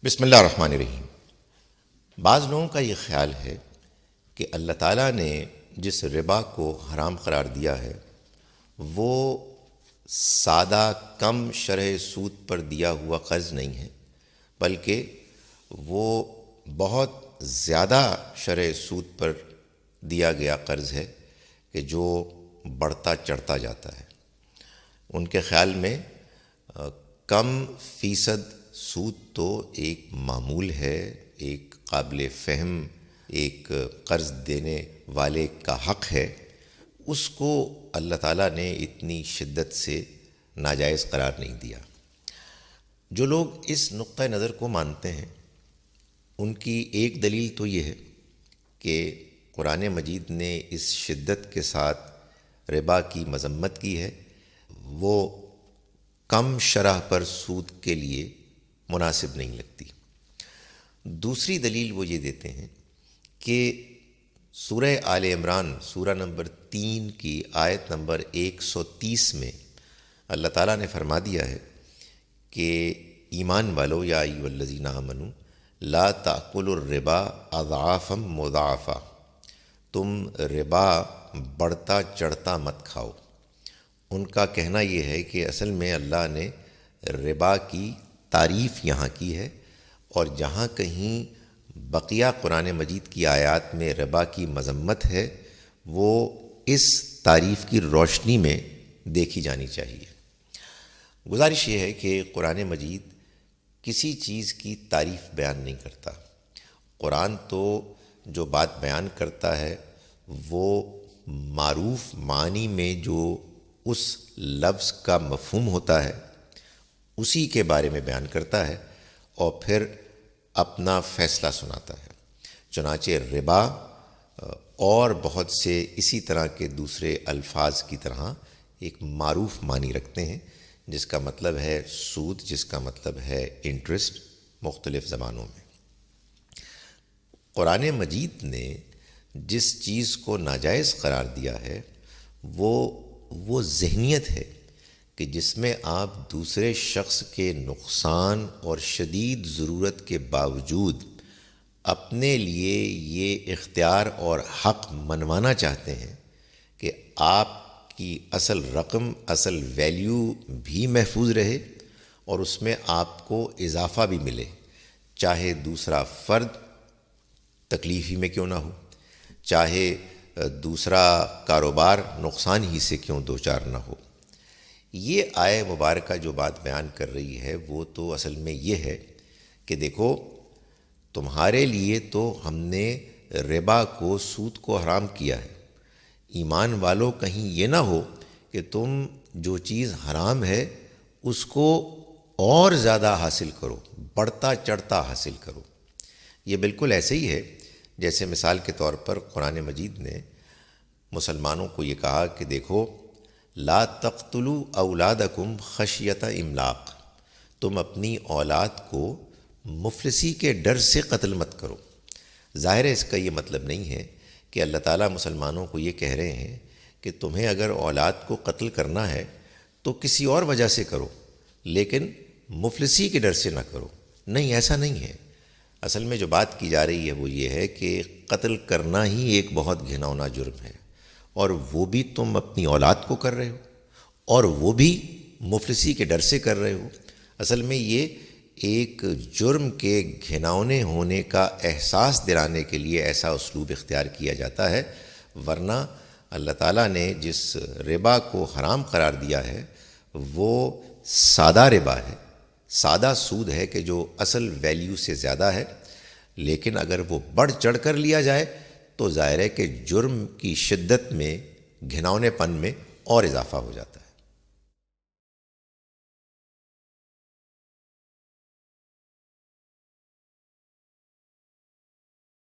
بسم اللہ الرحمن الرحیم۔ بعض لوگوں کا یہ خیال ہے کہ اللہ تعالیٰ نے جس ربا کو حرام قرار دیا ہے وہ سادہ کم شرح سود پر دیا ہوا قرض نہیں ہے، بلکہ وہ بہت زیادہ شرح سود پر دیا گیا قرض ہے کہ جو بڑھتا چڑھتا جاتا ہے۔ ان کے خیال میں کم فیصد سود تو ایک معمول ہے، ایک قابل فہم ایک قرض دینے والے کا حق ہے، اس کو اللہ تعالیٰ نے اتنی شدت سے ناجائز قرار نہیں دیا۔ جو لوگ اس نقطہ نظر کو مانتے ہیں ان کی ایک دلیل تو یہ ہے کہ قرآن مجید نے اس شدت کے ساتھ ربا کی مذمت کی ہے، وہ کم شرح پر سود کے لیے مناسب نہیں لگتی۔ دوسری دلیل وہ یہ دیتے ہیں کہ سورہ آل عمران سورہ نمبر 3 کی آیت نمبر 130 میں اللہ تعالیٰ نے فرما دیا ہے کہ ایمان والو یا ایھا الذین آمنوا لا تأکلوا الربا اضعافا مضاعفا، تم ربا بڑھتا چڑھتا مت کھاؤ۔ ان کا کہنا یہ ہے کہ اصل میں اللہ نے ربا کی تعریف یہاں کی ہے، اور جہاں کہیں بقیہ قرآن مجید کی آیات میں ربا کی مذمت ہے وہ اس تعریف کی روشنی میں دیکھی جانی چاہیے۔ گزارش یہ ہے کہ قرآن مجید کسی چیز کی تعریف بیان نہیں کرتا۔ قرآن تو جو بات بیان کرتا ہے وہ معروف معنی میں جو اس لفظ کا مفہوم ہوتا ہے اسی کے بارے میں بیان کرتا ہے اور پھر اپنا فیصلہ سناتا ہے۔ چنانچہ ربا اور بہت سے اسی طرح کے دوسرے الفاظ کی طرح ایک معروف معنی رکھتے ہیں، جس کا مطلب ہے سود، جس کا مطلب ہے انٹرسٹ، مختلف زبانوں میں۔ قرآن مجید نے جس چیز کو ناجائز قرار دیا ہے وہ ذہنیت ہے کہ جس میں آپ دوسرے شخص کے نقصان اور شدید ضرورت کے باوجود اپنے لیے یہ اختیار اور حق منوانا چاہتے ہیں کہ آپ کی اصل رقم، اصل ویلیو بھی محفوظ رہے اور اس میں آپ کو اضافہ بھی ملے، چاہے دوسرا فرد تکلیف ہی میں کیوں نہ ہو، چاہے دوسرا کاروبار نقصان ہی سے کیوں دوچار نہ ہو۔ یہ آیہ مبارکہ جو بات بیان کر رہی ہے وہ تو اصل میں یہ ہے کہ دیکھو، تمہارے لیے تو ہم نے ربا کو، سود کو حرام کیا ہے۔ ایمان والو کہیں یہ نہ ہو کہ تم جو چیز حرام ہے اس کو اور زیادہ حاصل کرو، بڑھتا چڑھتا حاصل کرو۔ یہ بالکل ایسے ہی ہے جیسے مثال کے طور پر قرآن مجید نے مسلمانوں کو یہ کہا کہ دیکھو، لا تقتلوا اولادکم خشیۃ املاق، تم اپنی اولاد کو مفلسی کے ڈر سے قتل مت کرو۔ ظاہر ہے اس کا یہ مطلب نہیں ہے کہ اللہ تعالیٰ مسلمانوں کو یہ کہہ رہے ہیں کہ تمہیں اگر اولاد کو قتل کرنا ہے تو کسی اور وجہ سے کرو، لیکن مفلسی کے ڈر سے نہ کرو۔ نہیں، ایسا نہیں ہے۔ اصل میں جو بات کی جا رہی ہے وہ یہ ہے کہ قتل کرنا ہی ایک بہت گھناؤنا جرم ہے، اور وہ بھی تم اپنی اولاد کو کر رہے ہو، اور وہ بھی مفلسی کے ڈر سے کر رہے ہو۔ اصل میں یہ ایک جرم کے گھناؤنے ہونے کا احساس دلانے کے لیے ایسا اسلوب اختیار کیا جاتا ہے، ورنہ اللہ تعالیٰ نے جس ربا کو حرام قرار دیا ہے وہ سادہ ربا ہے، سادہ سود ہے کہ جو اصل ویلیو سے زیادہ ہے، لیکن اگر وہ بڑھ چڑھ کر لیا جائے تو ظاہر ہے کہ جرم کی شدت میں، گھناؤنے پن میں اور اضافہ ہو جاتا ہے۔